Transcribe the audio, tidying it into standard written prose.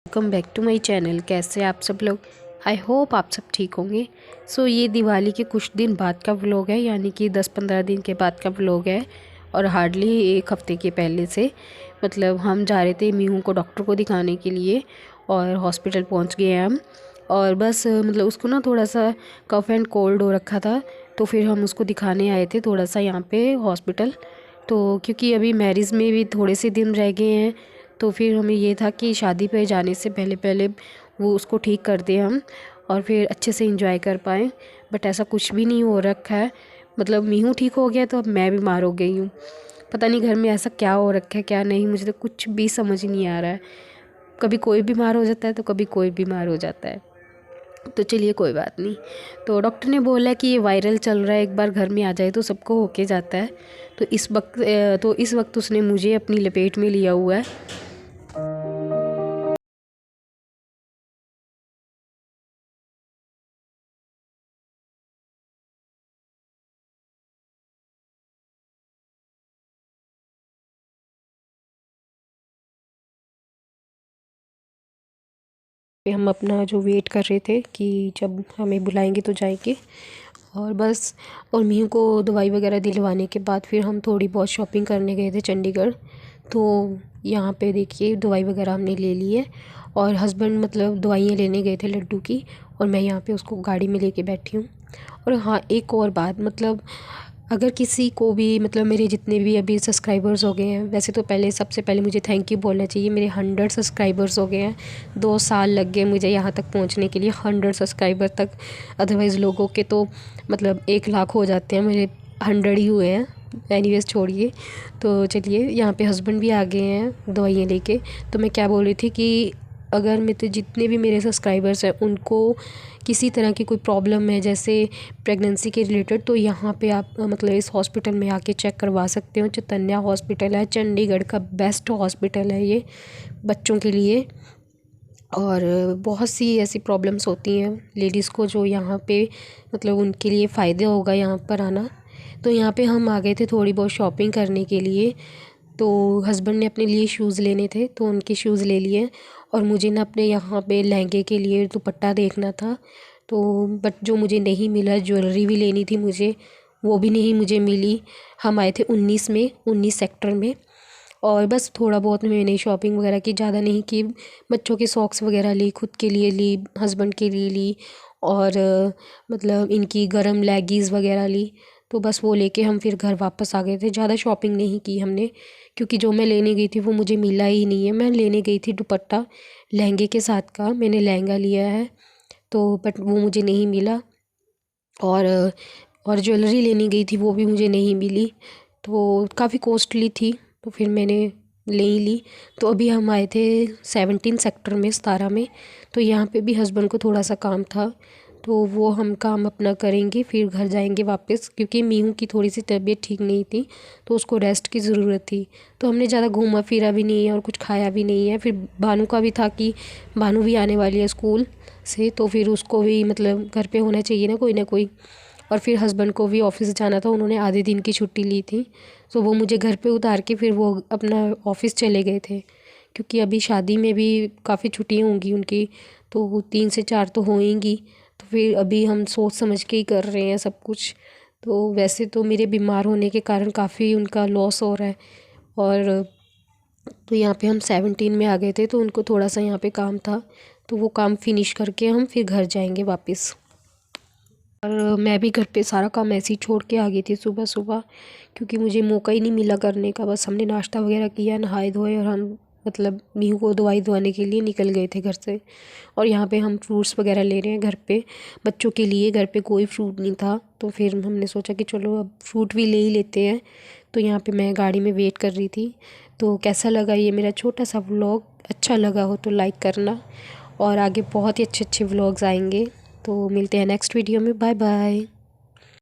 Welcome back to my channel. कैसे आप सब लोग? आई होप आप सब ठीक होंगे। ये दिवाली के कुछ दिन बाद का व्लॉग है, यानी कि 10-15 दिन के बाद का व्लॉग है। और हार्डली एक हफ़्ते के पहले से हम जा रहे थे मीहू को डॉक्टर को दिखाने के लिए और हॉस्पिटल पहुंच गए हम। और बस उसको ना थोड़ा सा कफ़ एंड कोल्ड हो रखा था, तो फिर हम उसको दिखाने आए थे थोड़ा सा यहाँ पे हॉस्पिटल। तो क्योंकि अभी मैरिज में भी थोड़े से दिन रह गए हैं, तो फिर हमें ये था कि शादी पे जाने से पहले पहले वो उसको ठीक कर दें हम, और फिर अच्छे से एंजॉय कर पाएँ। बट ऐसा कुछ भी नहीं हो रखा है। मीहू ठीक हो गया तो अब मैं बीमार हो गई हूँ। पता नहीं घर में ऐसा क्या हो रखा है क्या नहीं, मुझे तो कुछ भी समझ नहीं आ रहा है। कभी कोई बीमार हो जाता है तो कभी कोई बीमार हो जाता है। तो चलिए कोई बात नहीं। तो डॉक्टर ने बोला कि ये वायरल चल रहा है, एक बार घर में आ जाए तो सबको होके जाता है। तो इस वक्त उसने मुझे अपनी लपेट में लिया हुआ है। हम अपना जो वेट कर रहे थे कि जब हमें बुलाएंगे तो जाएंगे। और बस, और मीहू को दवाई वगैरह दिलवाने के बाद फिर हम थोड़ी बहुत शॉपिंग करने गए थे चंडीगढ़। तो यहाँ पे देखिए दवाई वगैरह हमने ले ली है। और हस्बैंड दवाइयाँ लेने गए थे लड्डू की, और मैं यहाँ पे उसको गाड़ी में लेके बैठी हूँ। और हाँ, एक और बात, अगर किसी को भी मेरे जितने भी अभी सब्सक्राइबर्स हो गए हैं, वैसे तो पहले सबसे पहले मुझे थैंक यू बोलना चाहिए। मेरे 100 सब्सक्राइबर्स हो गए हैं। 2 साल लग गए मुझे यहाँ तक पहुँचने के लिए, 100 सब्सक्राइबर तक। अदरवाइज़ लोगों के तो 1 लाख हो जाते हैं, मेरे 100 ही हुए हैं। एनीवेज छोड़िए। तो चलिए, यहाँ पे हस्बैंड भी आ गए हैं दवाइयाँ लेके। तो मैं क्या बोल रही थी कि अगर जितने भी मेरे सब्सक्राइबर्स हैं उनको किसी तरह की कोई प्रॉब्लम है, जैसे प्रेगनेंसी के रिलेटेड, तो यहाँ पे आप इस हॉस्पिटल में आके चेक करवा सकते हो। चैतन्या हॉस्पिटल है, चंडीगढ़ का बेस्ट हॉस्पिटल है ये बच्चों के लिए। और बहुत सी ऐसी प्रॉब्लम्स होती हैं लेडीज़ को जो यहाँ पे उनके लिए फ़ायदे होगा यहाँ पर आना। तो यहाँ पे हम आ गए थे थोड़ी बहुत शॉपिंग करने के लिए। तो हस्बैंड ने अपने लिए शूज़ लेने थे तो उनके शूज़ ले लिए, और मुझे ना अपने यहाँ पे लहंगे के लिए दुपट्टा देखना था। तो बट जो मुझे नहीं मिला, ज्वेलरी भी लेनी थी मुझे, वो भी नहीं मुझे मिली। हम आए थे 19 सेक्टर में। और बस थोड़ा बहुत मैंने शॉपिंग वगैरह की, ज़्यादा नहीं की। बच्चों के सॉक्स वगैरह ली, खुद के लिए ली, हस्बैंड के लिए ली, और इनकी गरम लेगीज़ वगैरह ली। तो बस वो लेके हम फिर घर वापस आ गए थे। ज़्यादा शॉपिंग नहीं की हमने, क्योंकि जो मैं लेने गई थी वो मुझे मिला ही नहीं है। मैं लेने गई थी दुपट्टा लहंगे के साथ का, मैंने लहंगा लिया है, तो बट वो मुझे नहीं मिला। और ज्वेलरी लेने गई थी, वो भी मुझे नहीं मिली। तो काफ़ी कॉस्टली थी, तो फिर मैंने ले ही ली। तो अभी हम आए थे 17 सेक्टर में, 17 में। तो यहाँ पे भी हस्बैंड को थोड़ा सा काम था, तो वो हम काम अपना करेंगे फिर घर जाएंगे वापस, क्योंकि मीहू की थोड़ी सी तबीयत ठीक नहीं थी, तो उसको रेस्ट की ज़रूरत थी। तो हमने ज़्यादा घूमा फिरा भी नहीं है और कुछ खाया भी नहीं है। फिर भानु का भी था कि भानु भी आने वाली है स्कूल से, तो फिर उसको भी घर पे होना चाहिए ना कोई। और फिर हस्बैंड को भी ऑफिस जाना था, उन्होंने आधे दिन की छुट्टी ली थी, तो वो मुझे घर पे उतार के फिर वो अपना ऑफिस चले गए थे। क्योंकि अभी शादी में भी काफ़ी छुट्टियाँ होंगी उनकी, तो वो 3 से 4 तो होएंगी। तो फिर अभी हम सोच समझ के ही कर रहे हैं सब कुछ। तो वैसे तो मेरे बीमार होने के कारण काफ़ी उनका लॉस हो रहा है। और तो यहाँ पे हम 17 में आ गए थे, तो उनको थोड़ा सा यहाँ पे काम था, तो वो काम फिनिश करके हम फिर घर जाएंगे वापस। और मैं भी घर पे सारा काम ऐसे ही छोड़ के आ गई थी सुबह सुबह, क्योंकि मुझे मौका ही नहीं मिला करने का। बस हमने नाश्ता वगैरह किया, नहाए धोए, और हम मीहू को दवाई दवाने के लिए निकल गए थे घर से। और यहाँ पे हम फ्रूट्स वगैरह ले रहे हैं घर पे बच्चों के लिए। घर पे कोई फ्रूट नहीं था, तो फिर हमने सोचा कि चलो अब फ्रूट भी ले ही लेते हैं। तो यहाँ पे मैं गाड़ी में वेट कर रही थी। तो कैसा लगा ये मेरा छोटा सा व्लॉग? अच्छा लगा हो तो लाइक करना, और आगे बहुत ही अच्छे अच्छे व्लॉग्स आएंगे। तो मिलते हैं नेक्स्ट वीडियो में। Bye bye.